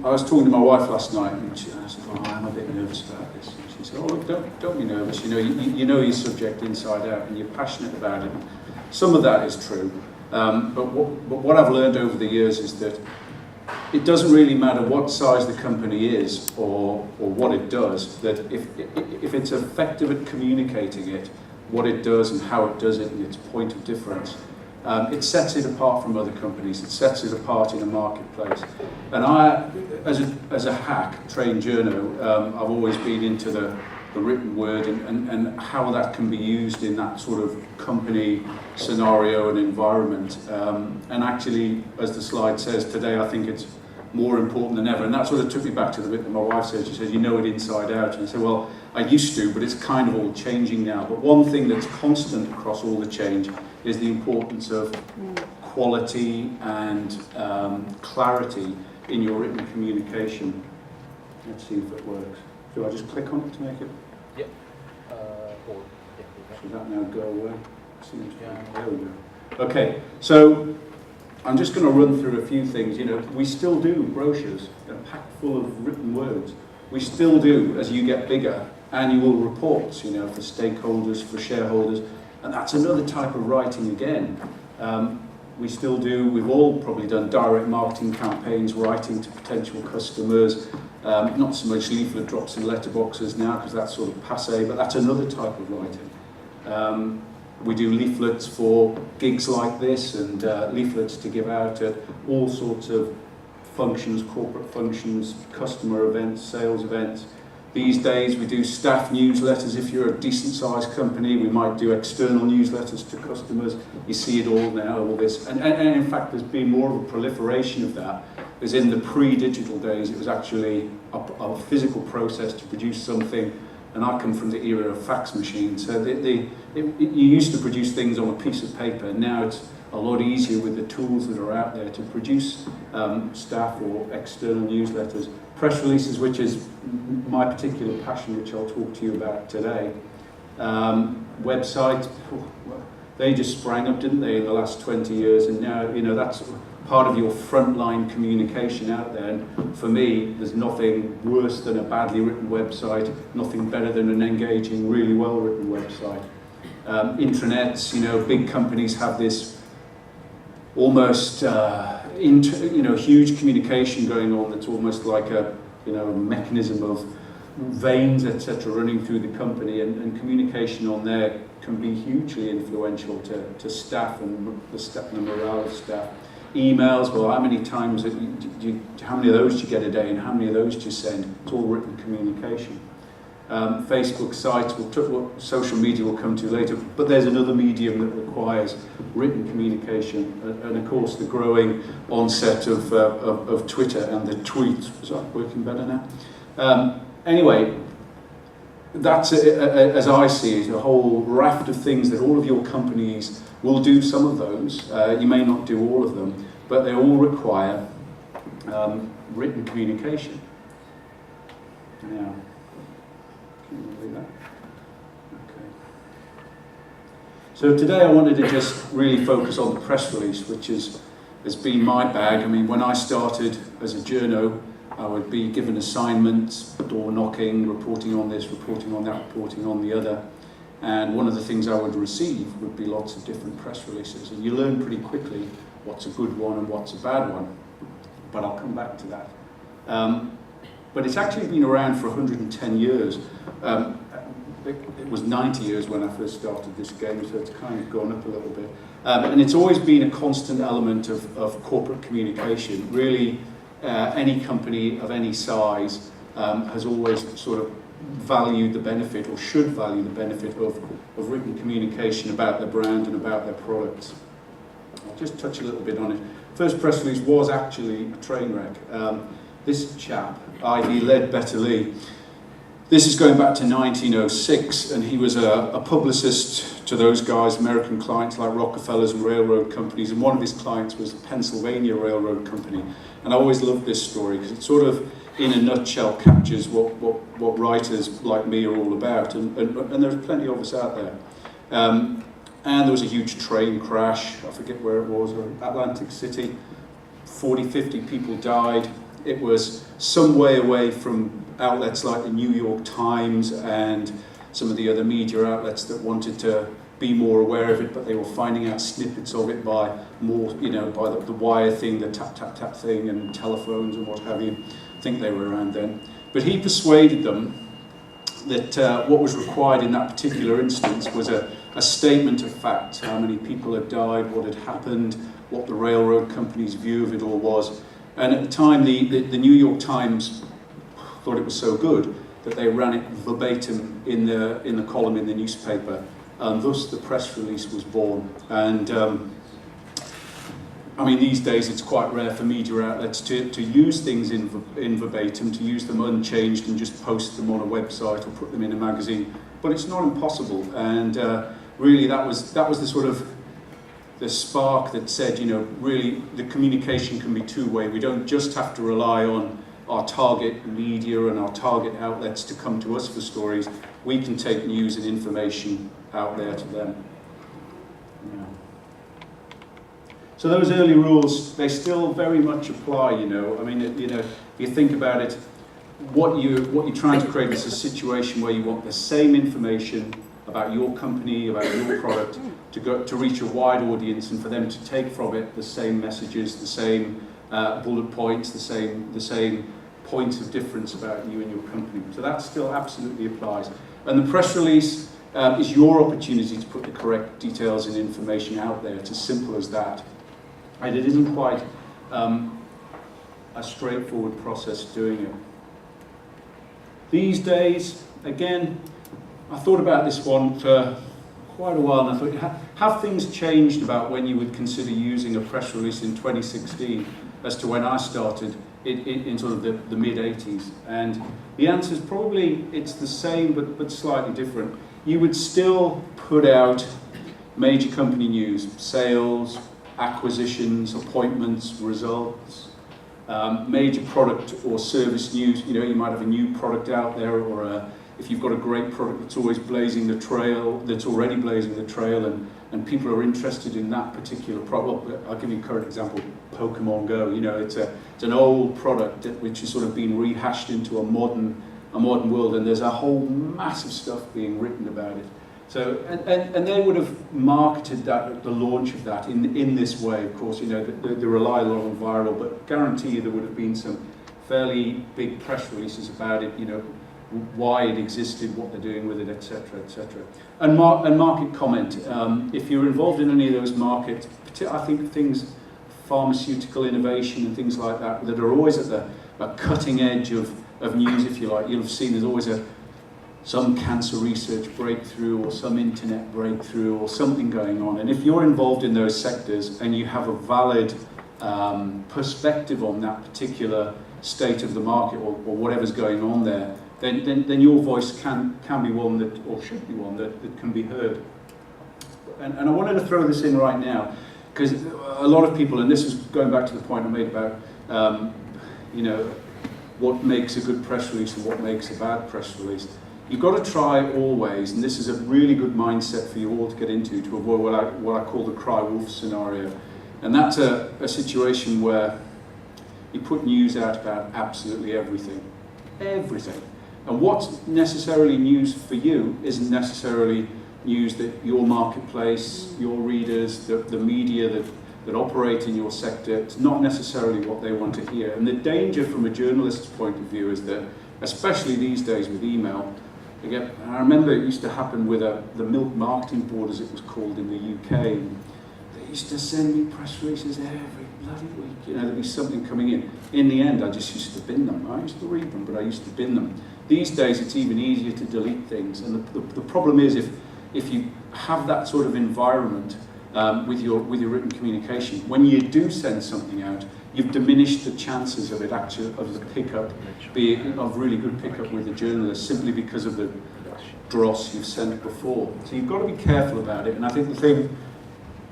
I was talking to my wife last night, and I said, "Oh, I'm a bit nervous about this." And she said, "Oh, look, don't be nervous. You know your subject inside out, and you're passionate about it." Some of that is true, but what I've learned over the years is that it doesn't really matter what size the company is or what it does. That if it's effective at communicating it, what it does and how it does it, and its point of difference, it sets it apart from other companies. It sets it apart in a marketplace. And I, as a hack, trained journo, I've always been into the written word and how that can be used in that sort of company scenario and environment. And actually, as the slide says today, I think it's more important than ever. And that sort of took me back to the bit that my wife said. She said, "You know it inside out." And I said, well, I used to, but it's kind of all changing now. But one thing that's constant across all the change is the importance of quality and clarity in your written communication. Let's see if it works. Do I just click on it to make it? Yep. Should that now go away? Seems there we go. Okay, so I'm just going to run through a few things. We still do brochures. They're packed full of written words. We still do, as you get bigger, annual reports, for stakeholders, for shareholders, and that's another type of writing again. We still do, we've all probably done direct marketing campaigns, writing to potential customers, not so much leaflet drops in letterboxes now because that's sort of passé, but that's another type of writing. We do leaflets for gigs like this and leaflets to give out at all sorts of functions, corporate functions, customer events, sales events. These days we do staff newsletters. If you're a decent sized company, we might do external newsletters to customers. You see it all now, all this. And in fact, there's been more of a proliferation of that. As in the pre-digital days, it was actually a physical process to produce something. And I come from the era of fax machines. So you used to produce things on a piece of paper. Now it's a lot easier with the tools that are out there to produce staff or external newsletters. Press releases, which is my particular passion, which I'll talk to you about today. Websites, they just sprang up, didn't they, in the last 20 years? And now, that's part of your frontline communication out there. And for me, there's nothing worse than a badly written website, nothing better than an engaging, really well-written website. Intranets, big companies have this almost huge communication going on that's almost like a mechanism of veins, etc., running through the company, and communication on there can be hugely influential to staff and the morale of staff. Emails, well, how many of those do you get a day and how many of those do you send? It's all written communication. Facebook sites, what social media will come to later, but there's another medium that requires written communication, and of course the growing onset of Twitter and the tweets. Is that working better now? Anyway, that's, as I see it, a whole raft of things that all of your companies will do. Some of those, you may not do all of them, but they all require written communication. Now, that. Okay. So today I wanted to just really focus on the press release, which has been my bag. I mean, when I started as a journo, I would be given assignments, door knocking, reporting on this, reporting on that, reporting on the other. And one of the things I would receive would be lots of different press releases. And you learn pretty quickly what's a good one and what's a bad one. But I'll come back to that. But it's actually been around for 110 years. It was 90 years when I first started this game, so it's kind of gone up a little bit. And it's always been a constant element of corporate communication. Really, any company of any size has always sort of valued the benefit, or should value the benefit of written communication about their brand and about their products. I'll just touch a little bit on it. First press release was actually a train wreck. This chap, Ivy Ledbetter Lee, this is going back to 1906, and he was a publicist to those guys, American clients like Rockefellers and railroad companies, and one of his clients was the Pennsylvania Railroad Company. And I always loved this story because it sort of, in a nutshell, captures what writers like me are all about, and there's plenty of us out there. And there was a huge train crash, I forget where it was, Atlantic City, 40, 50 people died. It was some way away from outlets like the New York Times and some of the other media outlets that wanted to be more aware of it, but they were finding out snippets of it by more, by the wire thing, the tap, tap, tap thing, and telephones and what have you. I think they were around then. But he persuaded them that what was required in that particular instance was a statement of fact, how many people had died, what had happened, what the railroad company's view of it all was. And at the time, the New York Times thought it was so good that they ran it verbatim in the column in the newspaper. And thus the press release was born. And I mean, these days it's quite rare for media outlets to use things in verbatim, to use them unchanged and just post them on a website or put them in a magazine. But it's not impossible. And really that was the sort of the spark that said, really the communication can be two-way. We don't just have to rely on our target media and our target outlets to come to us for stories. We can take news and information out there to them. Yeah. So those early rules, they still very much apply, I mean, if you think about it, what you're trying to create is a situation where you want the same information about your company, about your product, to reach a wide audience and for them to take from it the same messages, the same bullet points, the same points of difference about you and your company. So that still absolutely applies. And the press release is your opportunity to put the correct details and information out there. It's as simple as that. And it isn't quite a straightforward process doing it. These days, again, I thought about this one for quite a while, and I thought, have things changed about when you would consider using a press release in 2016 as to when I started in sort of the mid-80s? And the answer is probably it's the same, but slightly different. You would still put out major company news, sales, acquisitions, appointments, results, major product or service news. You might have a new product out there, or if you've got a great product that's always blazing the trail, that's already blazing the trail, and people are interested in that particular product. Well, I'll give you a current example, Pokemon Go. It's an old product which has sort of been rehashed into a modern world, and there's a whole massive stuff being written about it. So, and they would have marketed that at the launch of that in this way. Of course, they rely a lot on viral, but guarantee you there would have been some fairly big press releases about it. Why it existed, what they're doing with it, etc., etc. And market comment. If you're involved in any of those markets, I think things, pharmaceutical innovation and things like that are always at the cutting edge of news, if you like. You'll have seen there's always some cancer research breakthrough or some internet breakthrough or something going on. And if you're involved in those sectors and you have a valid perspective on that particular state of the market or whatever's going on there, then your voice can be one that, or should be one that can be heard. And I wanted to throw this in right now, because a lot of people, and this is going back to the point I made about, what makes a good press release and what makes a bad press release. You've got to try always, and this is a really good mindset for you all to get into, to avoid what I call the cry wolf scenario. And that's a situation where you put news out about absolutely everything. Everything. And what's necessarily news for you isn't necessarily news that your marketplace, your readers, the media that operate in your sector, it's not necessarily what they want to hear. And the danger from a journalist's point of view is that, especially these days with email, again, I remember it used to happen with the Milk Marketing Board, as it was called in the UK. They used to send me press releases every bloody week. There'd be something coming in. In the end, I just used to bin them. I used to read them, but I used to bin them. These days, it's even easier to delete things. And the problem is if you have that sort of environment with your written communication, when you do send something out, you've diminished the chances of the pickup, of really good pickup with the journalist, simply because of the dross you've sent before. So you've got to be careful about it. And I think the thing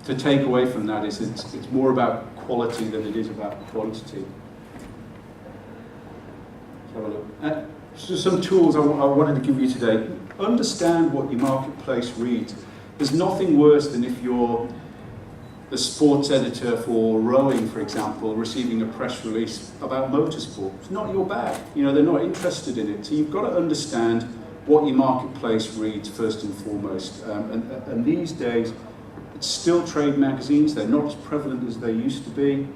to take away from that is it's more about quality than it is about quantity. Let's have a look. So some tools I wanted to give you today. Understand what your marketplace reads. There's nothing worse than if you're the sports editor for rowing, for example, receiving a press release about motorsport. It's not your bag. You know, they're not interested in it. So you've got to understand what your marketplace reads first and foremost. And these days, it's still trade magazines. They're not as prevalent as they used to be.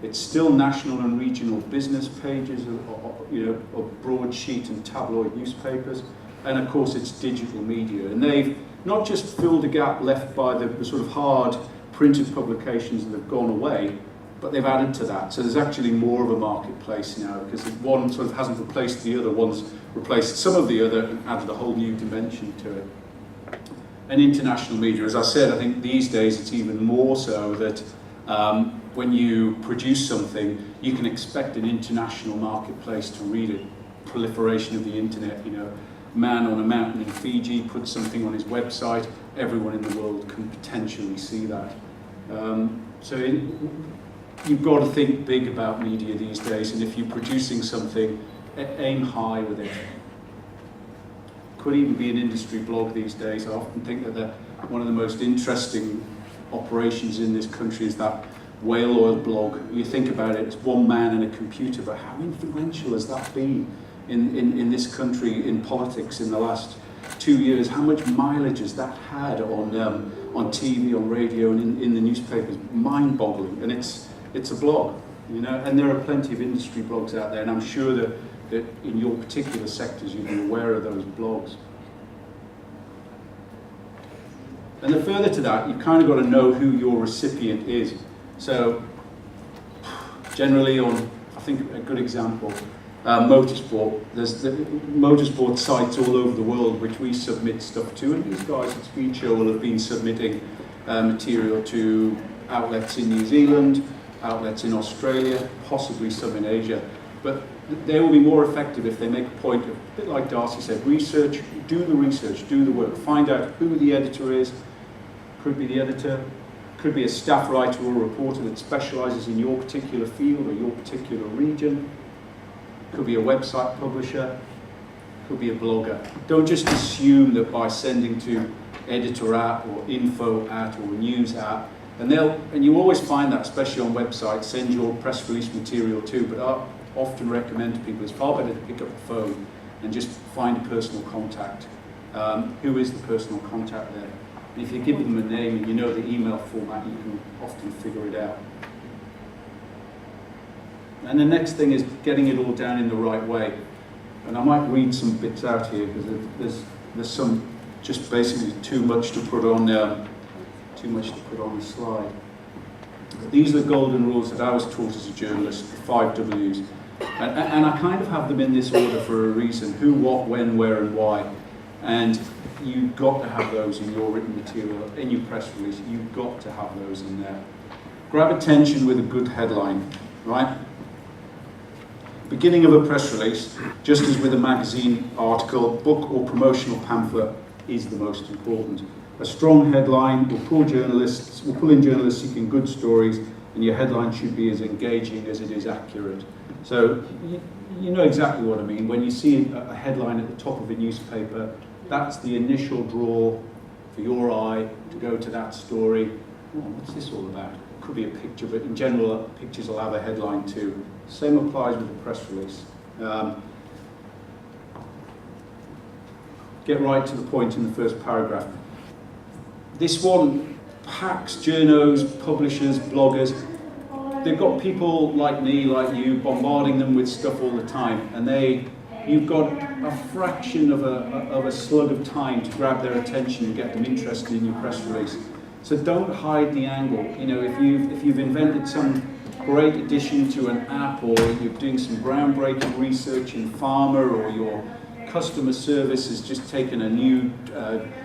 It's still national and regional business pages, of broadsheet and tabloid newspapers. And of course, it's digital media. And they've not just filled a gap left by the sort of hard printed publications that have gone away, but they've added to that. So there's actually more of a marketplace now, because one sort of hasn't replaced the other, one's replaced some of the other and added a whole new dimension to it. And international media, as I said, I think these days it's even more so that when you produce something, you can expect an international marketplace to read it. Proliferation of the internet, you know, man on a mountain in Fiji puts something on his website, everyone in the world can potentially see that. You've got to think big about media these days, and if you're producing something, aim high with it. Could even be an industry blog these days. I often think that one of the most interesting operations in this country is that whale oil blog. You think about it, it's one man and a computer, but how influential has that been in this country, in politics, in the last 2 years? How much mileage has that had on TV, on radio, and in the newspapers? Mind-boggling. And it's a blog, you know, and there are plenty of industry blogs out there, and I'm sure that in your particular sectors you'll be aware of those blogs. And then further to that, you've kind of got to know who your recipient is. So generally I think a good example, motorsport. There's the motorsport sites all over the world which we submit stuff to, and these guys at Speed Show will have been submitting material to outlets in New Zealand, outlets in Australia, possibly some in Asia. But they will be more effective if they make a point of, a bit like Darcy said, research, do the work, find out who the editor is. Could be the editor, could be a staff writer or a reporter that specialises in your particular field or your particular region. Could be a website publisher, could be a blogger. Don't just assume that by sending to editor at or info at or news at, and you always find that, especially on websites, send your press release material to, but I often recommend to people it's far better to pick up the phone and just find a personal contact. Who is the personal contact there? And if you give them a name and you know the email format, you can often figure it out. And the next thing is getting it all down in the right way. And I might read some bits out here because there's some just basically too much to put on the slide. These are the golden rules that I was taught as a journalist, the 5 W's. And I kind of have them in this order for a reason: who, what, when, where, and why. And you've got to have those in your written material, in your press release. You've got to have those in there. Grab attention with a good headline, right? Beginning of a press release, just as with a magazine article, book or promotional pamphlet, is the most important. A strong headline will pull in journalists seeking good stories, and your headline should be as engaging as it is accurate. So you know exactly what I mean. When you see a headline at the top of a newspaper, that's the initial draw for your eye to go to that story. Oh, what's this all about? It could be a picture, but in general, pictures will have a headline too. Same applies with a press release. Get right to the point in the first paragraph. This one packs journos, publishers, bloggers. They've got people like me, like you, bombarding them with stuff all the time, and you've got a fraction of a slug of time to grab their attention and get them interested in your press release. So don't hide the angle. You know, if you've invented some great addition to an app, or you're doing some groundbreaking research in pharma, or your customer service has just taken a new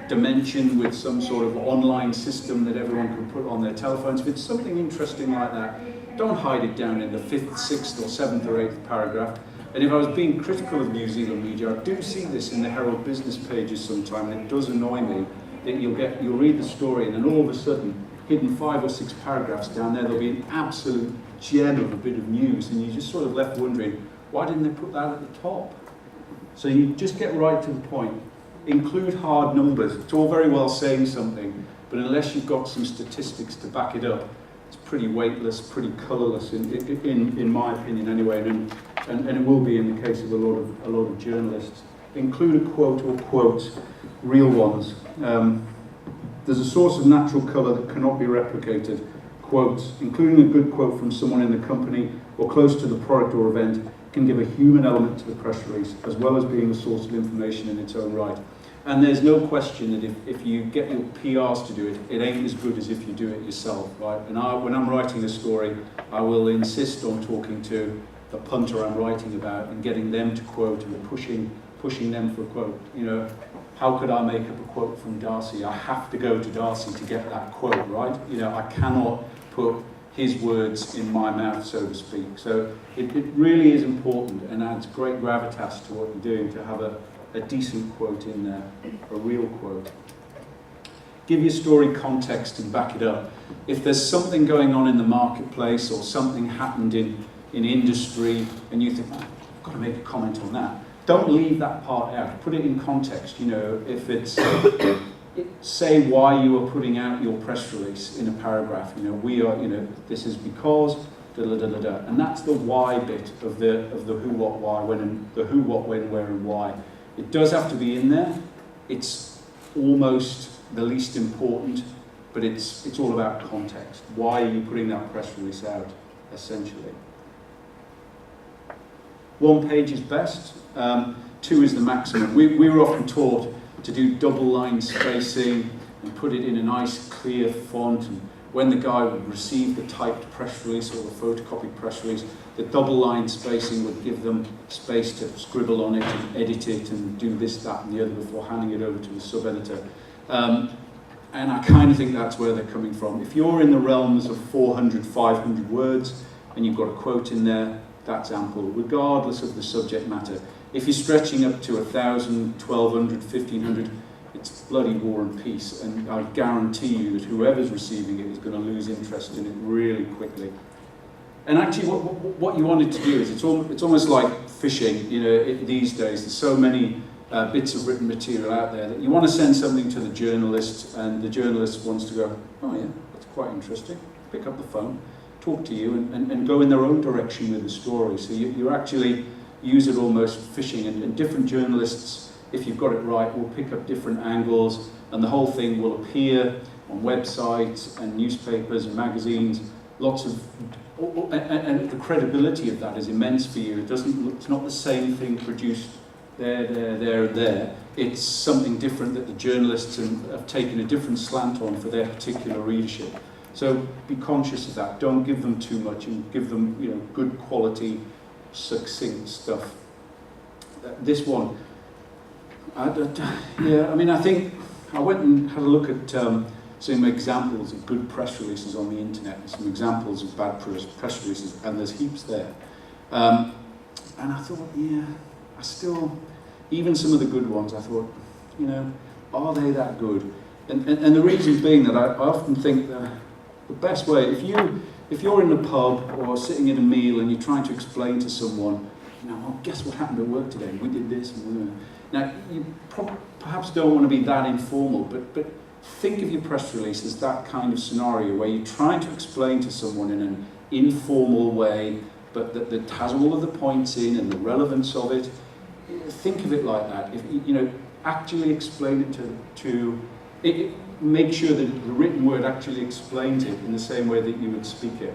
dimension with some sort of online system that everyone can put on their telephones. If it's something interesting like that, don't hide it down in the 5th, 6th or 7th or 8th paragraph. And if I was being critical of New Zealand media, I do see this in the Herald business pages sometimes, and it does annoy me that you'll read the story and then all of a sudden, hidden 5 or 6 paragraphs down there, there'll be an absolute gem of a bit of news, and you're just sort of left wondering, why didn't they put that at the top? So you just get right to the point. Include hard numbers. It's all very well saying something, but unless you've got some statistics to back it up, it's pretty weightless, pretty colourless, in my opinion anyway, and it will be in the case of a lot of journalists. Include a quote or quotes, real ones. There's a source of natural colour that cannot be replicated. Quotes, including a good quote from someone in the company or close to the product or event, can give a human element to the press release, as well as being a source of information in its own right. And there's no question that if you get your PRs to do it, it ain't as good as if you do it yourself, right? And when I'm writing a story, I will insist on talking to the punter I'm writing about and getting them to quote and pushing them for a quote. You know, how could I make up a quote from Darcy? I have to go to Darcy to get that quote, right? You know, I cannot put his words in my mouth, so to speak. So it really is important and adds great gravitas to what you're doing to have a decent quote in there, a real quote. Give your story context and back it up. If there's something going on in the marketplace or something happened in industry and you think, oh, I've got to make a comment on that, don't leave that part out. Put it in context. You know, if it's say why you are putting out your press release in a paragraph. You know, we are. You know, this is because da da da da da, and that's the why bit of the who, what, why, when, and the who, what, when, where, and why. It does have to be in there. It's almost the least important, but it's all about context. Why are you putting that press release out, essentially? 1 page is best. 2 is the maximum. We were often taught to do double line spacing and put it in a nice clear font, and when the guy would receive the typed press release or the photocopied press release, the double line spacing would give them space to scribble on it and edit it and do this, that and the other before handing it over to the sub-editor. And I kind of think that's where they're coming from. If you're in the realms of 400, 500 words and you've got a quote in there, that's ample, regardless of the subject matter. If you're stretching up to 1,000, 1,200, 1,500, it's bloody war and peace, and I guarantee you that whoever's receiving it is going to lose interest in it really quickly. And actually, what you wanted to do is it's almost like fishing. You know, these days there's so many bits of written material out there that you want to send something to the journalist, and the journalist wants to go, oh yeah, that's quite interesting. Pick up the phone, talk to you, and go in their own direction with the story. So you actually use it almost fishing, and different journalists, if you've got it right, will pick up different angles, and the whole thing will appear on websites and newspapers and magazines. Lots of, and the credibility of that is immense for you. It's not the same thing produced there. It's something different that the journalists have taken a different slant on for their particular readership. So be conscious of that. Don't give them too much, and give them, you know, good quality, succinct stuff. This one, I think I went and had a look at some examples of good press releases on the internet and some examples of bad press releases, and there's heaps there. And I thought, yeah, I still, even some of the good ones, I thought, you know, are they that good? And the reason being that I often think that the best way, if you're in a pub or sitting at a meal and you're trying to explain to someone, you know, well, guess what happened at work today? We did this. Now, you perhaps don't want to be that informal, but think of your press release as that kind of scenario where you're trying to explain to someone in an informal way, but that has all of the points in and the relevance of it. Think of it like that. If you know, actually explain it to make sure that the written word actually explains it in the same way that you would speak it.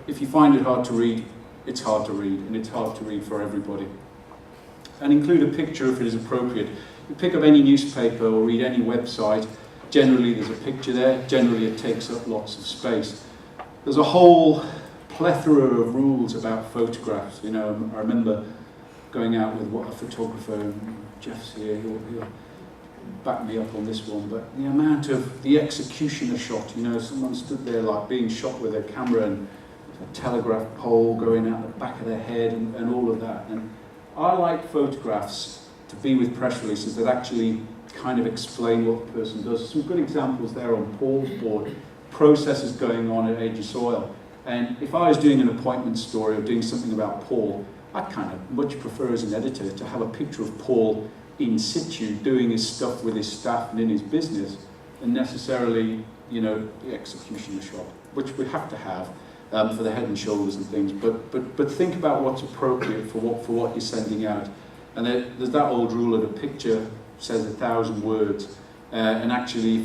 If you find it hard to read, it's hard to read, and it's hard to read for everybody. And include a picture if it is appropriate. You pick up any newspaper or read any website, generally there's a picture there, generally it takes up lots of space. There's a whole plethora of rules about photographs. You know, I remember going out with a photographer, and Jeff's here, he'll back me up on this one, but the amount of the executioner shot, you know, someone stood there like being shot with a camera and a telegraph pole going out the back of their head and all of that. And I like photographs to be with press releases that actually kind of explain what the person does. Some good examples there on Paul's board, processes going on at Age of Soil. And if I was doing an appointment story or doing something about Paul, I'd kind of much prefer as an editor to have a picture of Paul in situ doing his stuff with his staff and in his business necessarily, you know, the execution shot, which we have to have for the head and shoulders and things. But think about what's appropriate for what you're sending out. And there's that old rule that a picture says 1,000 words. And actually,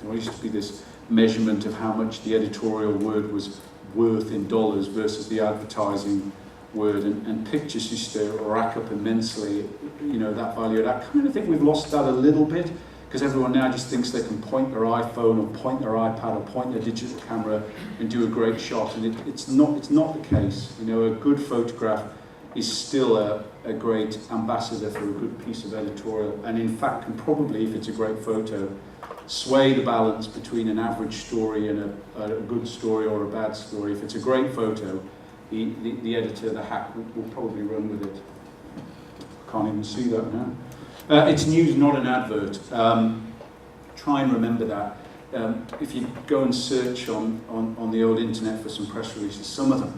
there used to be this measurement of how much the editorial word was worth in dollars versus the advertising word, and pictures used to rack up immensely, you know, that value. I kind of think we've lost that a little bit, because everyone now just thinks they can point their iPhone or point their iPad or point their digital camera and do a great shot, and it's not the case. You know, a good photograph is still a great ambassador for a good piece of editorial, and in fact can probably, if it's a great photo, sway the balance between an average story and a good story or a bad story. If it's a great photo, the editor, the hack, will probably run with it. Can't even see that now. It's news, not an advert. Try and remember that. If you go and search on the old internet for some press releases, some of them,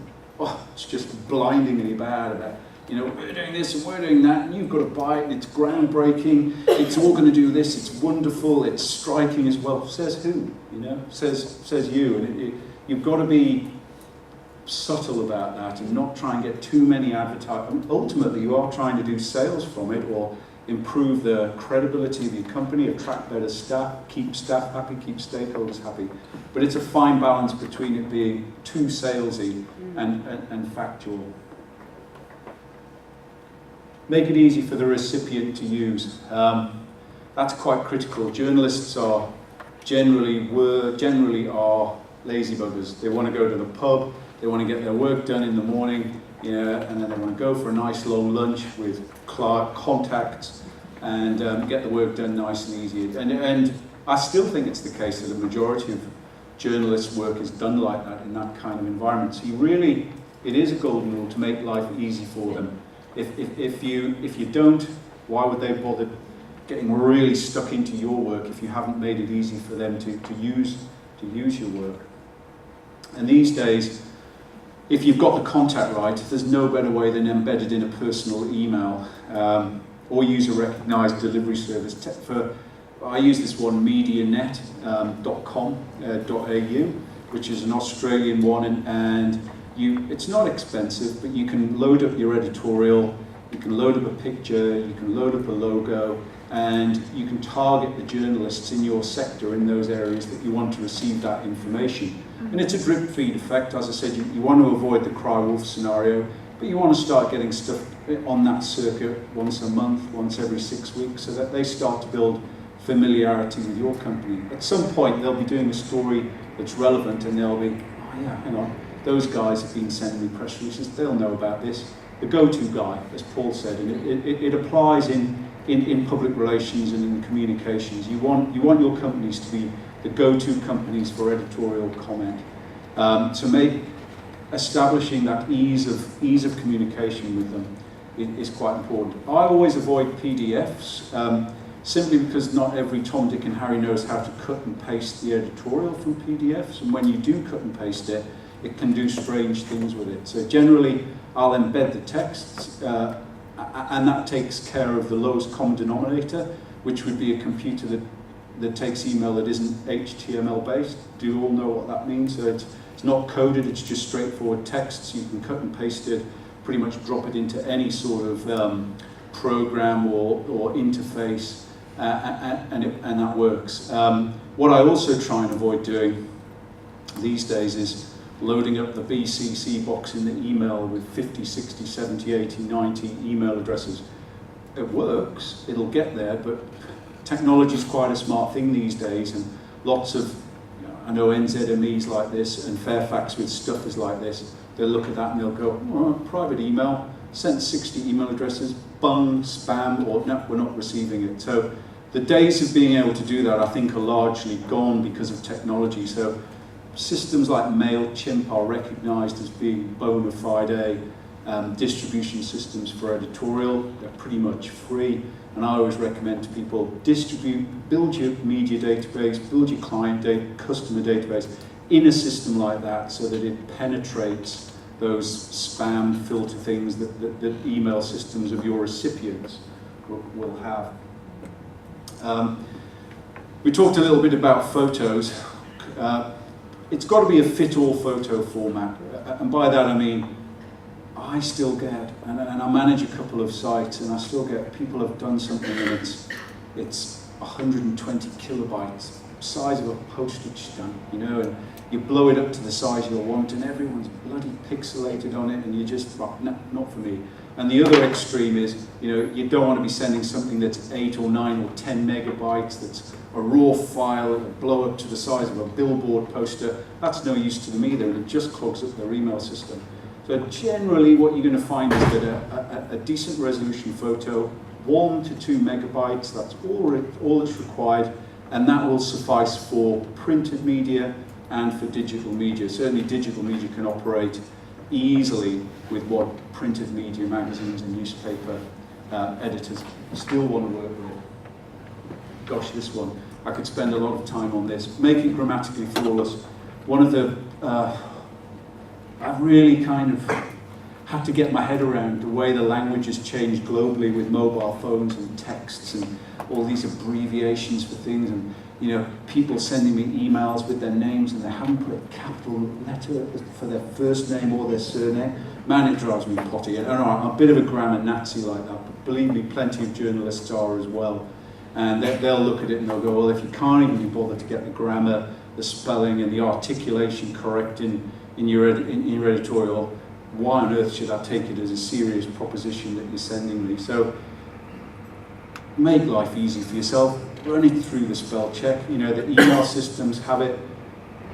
it's just blindingly bad about, you know, we're doing this and we're doing that, and you've got to buy it, and it's groundbreaking, it's all going to do this, it's wonderful, it's striking as well. Says who? You know, says you. And you've got to be subtle about that and not try and get too many advertising. Ultimately, you are trying to do sales from it, or improve the credibility of your company, attract better staff, keep staff happy, keep stakeholders happy. But it's a fine balance between it being too salesy and factual. Make it easy for the recipient to use. That's quite critical. Journalists are generally are lazy buggers. They want to go to the pub, they want to get their work done in the morning, and then they want to go for a nice long lunch with contacts and get the work done nice and easy. And I still think it's the case that the majority of journalists' work is done like that in that kind of environment. So it is a golden rule to make life easy for them. If you don't, why would they bother getting really stuck into your work if you haven't made it easy for them to use your work? And these days, if you've got the contact right, there's no better way than embedded in a personal email or user-recognised delivery service. I use this one, medianet.com.au, which is an Australian one, and it's not expensive, but you can load up your editorial, you can load up a picture, you can load up a logo, and you can target the journalists in your sector in those areas that you want to receive that information. And it's a drip feed effect. As I said, you want to avoid the cry wolf scenario, but you want to start getting stuff on that circuit once a month, once every 6 weeks, so that they start to build familiarity with your company. At some point, they'll be doing a story that's relevant, and they'll be, oh yeah, hang on, those guys have been sending me press releases, they'll know about this. The go-to guy, as Paul said, and it applies in public relations and in communications. You want your companies to be the go-to companies for editorial comment. To establishing that ease of communication with them is quite important. I always avoid PDFs, simply because not every Tom, Dick and Harry knows how to cut and paste the editorial from PDFs, and when you do cut and paste it, it can do strange things with it. So generally, I'll embed the texts, and that takes care of the lowest common denominator, which would be a computer that takes email that isn't HTML based. Do you all know what that means? So it's not coded, it's just straightforward text, so you can cut and paste it, pretty much drop it into any sort of program or interface, and that works. What I also try and avoid doing these days is loading up the BCC box in the email with 50, 60, 70, 80, 90 email addresses. It works, it'll get there, but technology is quite a smart thing these days, and lots of, I know NZMEs like this, and Fairfax with stuff is like this. They'll look at that and they'll go, private email, sent 60 email addresses, bung, spam, or no, we're not receiving it. So the days of being able to do that, I think, are largely gone because of technology. So systems like MailChimp are recognised as being bona fide distribution systems for editorial. They're pretty much free, and I always recommend to people, build your media database, build your customer database in a system like that, so that it penetrates those spam filter things that email systems of your recipients will have. We talked a little bit about photos. It's got to be a fit-all photo format, and by that I mean I still get, and I manage a couple of sites, and I still get people have done something and it's 120 kilobytes, size of a postage stamp, you know, and you blow it up to the size you want, and everyone's bloody pixelated on it, and you just, well, no, not for me. And the other extreme is, you know, you don't want to be sending something that's 8 or 9 or 10 megabytes, that's a raw file that will blow up to the size of a billboard poster. That's no use to them either, and it just clogs up their email system. So generally what you're going to find is that a decent resolution photo, 1 to 2 megabytes, that's all that's required, and that will suffice for printed media and for digital media. Certainly digital media can operate easily with what printed media, magazines and newspaper editors still want to work with. Gosh, this one, I could spend a lot of time on this. Make it grammatically flawless. One of the, I've really kind of had to get my head around the way the language has changed globally with mobile phones and texts and all these abbreviations for things, and you know, people sending me emails with their names and they haven't put a capital letter for their first name or their surname. Man, it drives me potty. And I'm a bit of a grammar Nazi like that, but believe me, plenty of journalists are as well. And they'll look at it and they'll go, well, if you can't even be bothered to get the grammar, the spelling and the articulation correct in your editorial, why on earth should I take it as a serious proposition that you're sending me? So make life easy for yourself. Run it through the spell check. You know, the email systems have it,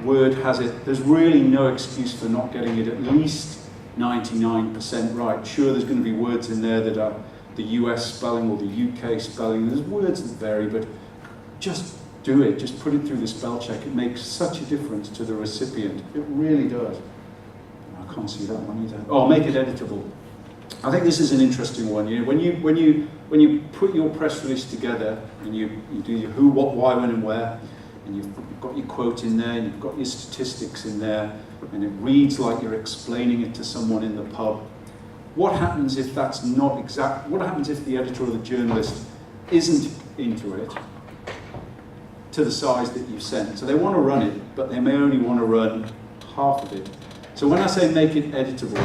Word has it. There's really no excuse for not getting it at least 99% right. Sure, there's going to be words in there that are the US spelling or the UK spelling. There's words that vary, but just do it. Just put it through the spell check. It makes such a difference to the recipient. It really does. I can't see that one either. Oh, make it editable. I think this is an interesting one. You know, when you put your press release together and you do your who, what, why, when, and where, and you've got your quote in there, and you've got your statistics in there, and it reads like you're explaining it to someone in the pub. What happens if that's not exact? What happens if the editor or the journalist isn't into it to the size that you've sent? So they want to run it, but they may only want to run half of it. So when I say make it editable,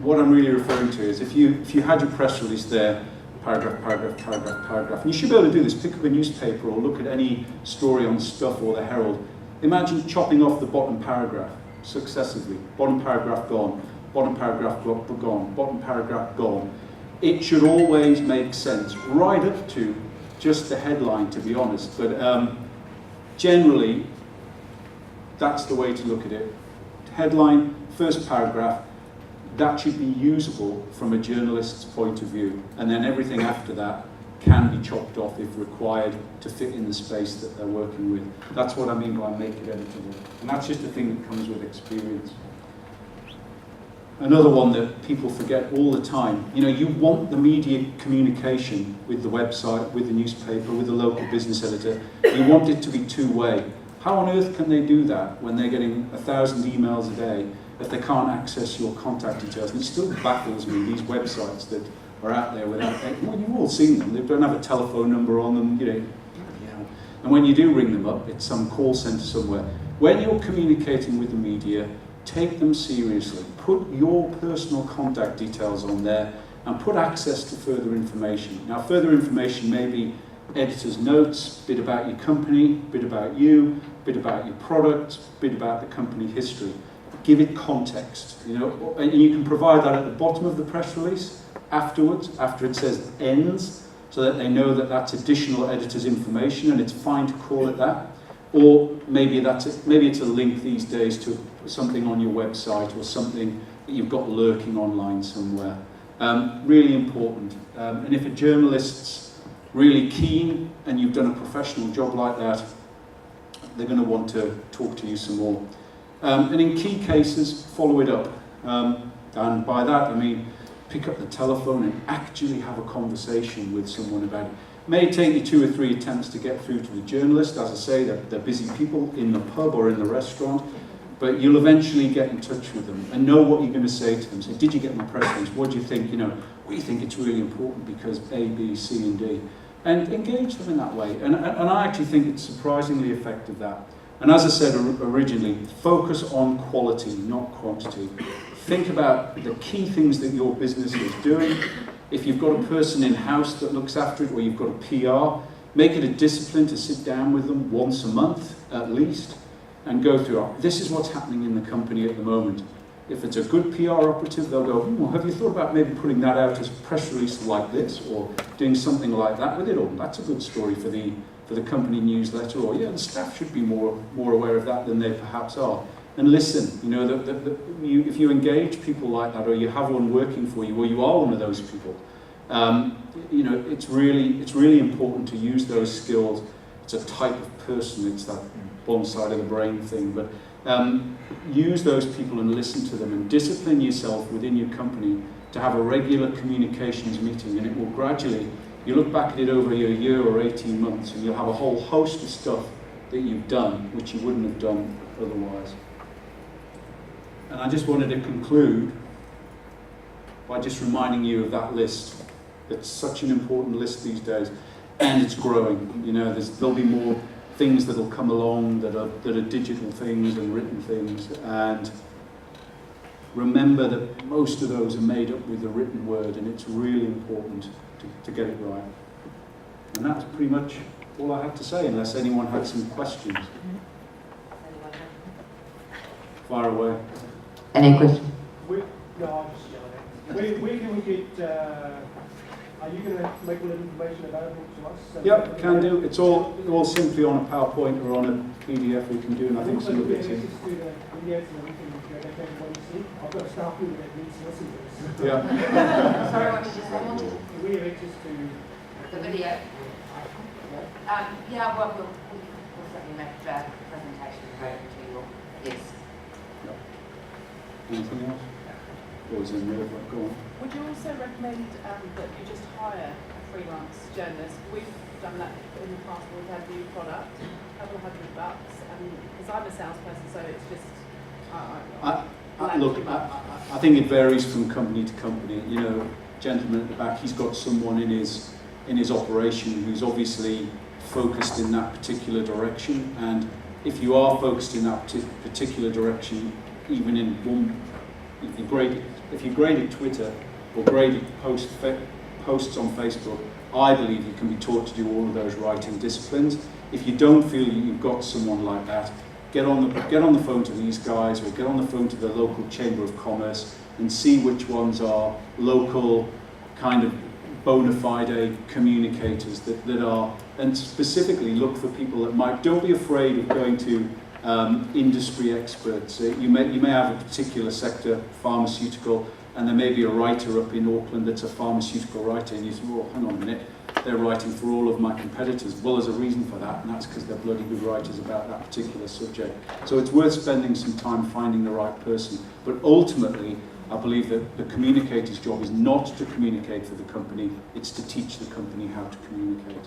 what I'm really referring to is if you had your press release there, paragraph, paragraph, paragraph, paragraph, and you should be able to do this, pick up a newspaper or look at any story on Stuff or the Herald. Imagine chopping off the bottom paragraph successively. Bottom paragraph gone, bottom paragraph gone, bottom paragraph gone. It should always make sense, right up to just the headline, to be honest. But generally, that's the way to look at it. Headline, first paragraph, that should be usable from a journalist's point of view, and then everything after that can be chopped off if required to fit in the space that they're working with. That's what I mean by make it editable, and that's just a thing that comes with experience. Another one that people forget all the time, you know, you want the media communication with the website, with the newspaper, with the local business editor, you want it to be two-way. How on earth can they do that when they're getting 1,000 emails a day if they can't access your contact details? And it still baffles me, these websites that are out there without, well, you've all seen them, they don't have a telephone number on them, you know, and when you do ring them up, it's some call centre somewhere. When you're communicating with the media, take them seriously. Put your personal contact details on there and put access to further information. Now, further information may be editor's notes, bit about your company, bit about you, bit about your product, bit about the company history. Give it context, you know, and you can provide that at the bottom of the press release afterwards, after it says ends, so that they know that that's additional editor's information and it's fine to call it that. Or maybe it's a link these days to something on your website or something that you've got lurking online somewhere. Really important. And if a journalist's really keen and you've done a professional job like that, they're going to want to talk to you some more. And in key cases, follow it up. And by that I mean pick up the telephone and actually have a conversation with someone about it. It may take you 2 or 3 attempts to get through to the journalist. As I say, they're busy people in the pub or in the restaurant, but you'll eventually get in touch with them and know what you're going to say to them. Say, did you get my press release? What do you think? You know, we think it's really important because A, B, C, and D. and engage them in that way. And I actually think it's surprisingly effective, that. And as I said originally, focus on quality, not quantity. Think about the key things that your business is doing. If you've got a person in-house that looks after it, or you've got a PR, make it a discipline to sit down with them once a month at least and go through, this is what's happening in the company at the moment. If it's a good PR operative, they'll go, well, have you thought about maybe putting that out as a press release like this, or doing something like that with it? Or that's a good story for the company newsletter, or yeah, the staff should be more aware of that than they perhaps are. And listen, you know, if you engage people like that, or you have one working for you, or you are one of those people, you know, it's really important to use those skills. It's a type of person, it's that one side of the brain thing, but use those people and listen to them, and discipline yourself within your company to have a regular communications meeting, and it will gradually, you look back at it over a year or 18 months, and you'll have a whole host of stuff that you've done which you wouldn't have done otherwise. And I just wanted to conclude by just reminding you of that list. It's such an important list these days, and it's growing. You know, there'll be more things that'll come along that are digital things and written things, and remember that most of those are made up with the written word, and it's really important to get it right. And that's pretty much all I had to say, unless anyone had some questions. Fire away. Any questions? Where can we get, are you going to make all that information available to us? So Yep, can do. It's all simply on a PowerPoint or on a PDF we can do, and I think some of it's in. I've got a staff member that needs to listen to this. Yeah. Sorry, what did you say? We have access to The video? Yeah, well, we'll certainly make a presentation over to you. Yes. Yep. Anything else? Or is in there? Go on. Would you also recommend that you just hire a freelance journalist? We've done that in the past when we've had a new product, a couple of $100, because I'm a salesperson, so it's just... Look, I think it varies from company to company. You know, gentleman at the back, he's got someone in his operation who's obviously focused in that particular direction, and if you are focused in that particular direction, even in one, if you graded Twitter or graded posts on Facebook, I believe you can be taught to do all of those writing disciplines. If you don't feel you've got someone like that, get on the phone to these guys, or get on the phone to the local Chamber of Commerce and see which ones are local, kind of bona fide communicators that are, and specifically look for people that might, don't be afraid of going to industry experts. You may have a particular sector, pharmaceutical, and there may be a writer up in Auckland that's a pharmaceutical writer, and you say, well, hang on a minute, they're writing for all of my competitors. Well, there's a reason for that, and that's because they're bloody good writers about that particular subject. So it's worth spending some time finding the right person. But ultimately, I believe that the communicator's job is not to communicate for the company, it's to teach the company how to communicate.